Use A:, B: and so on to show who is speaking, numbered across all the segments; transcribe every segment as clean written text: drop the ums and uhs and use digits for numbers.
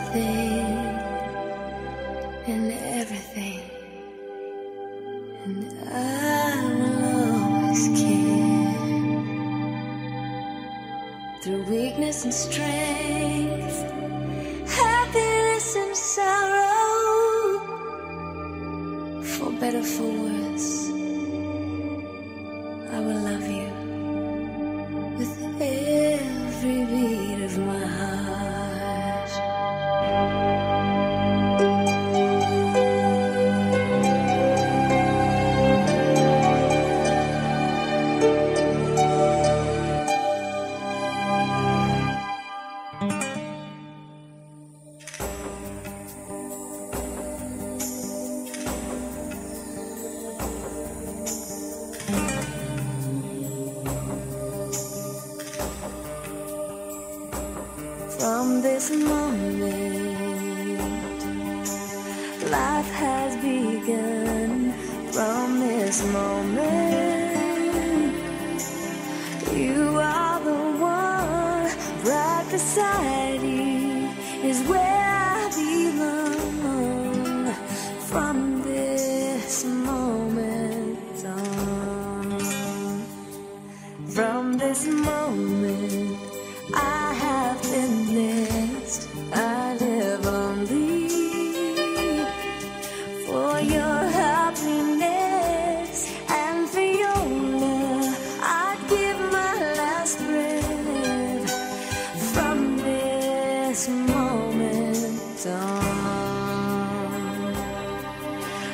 A: anything and everything, and I will always care. Through weakness and strength, happiness and sorrow, for better, for worse, I will love you with every beat of my heart. From this moment, life has begun. From this moment, you are the one. Right beside you is where I belong. From this moment on, from this moment, I have been blessed. I live only for your happiness and for your love. I'd give my last breath. From this moment on,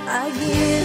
A: I give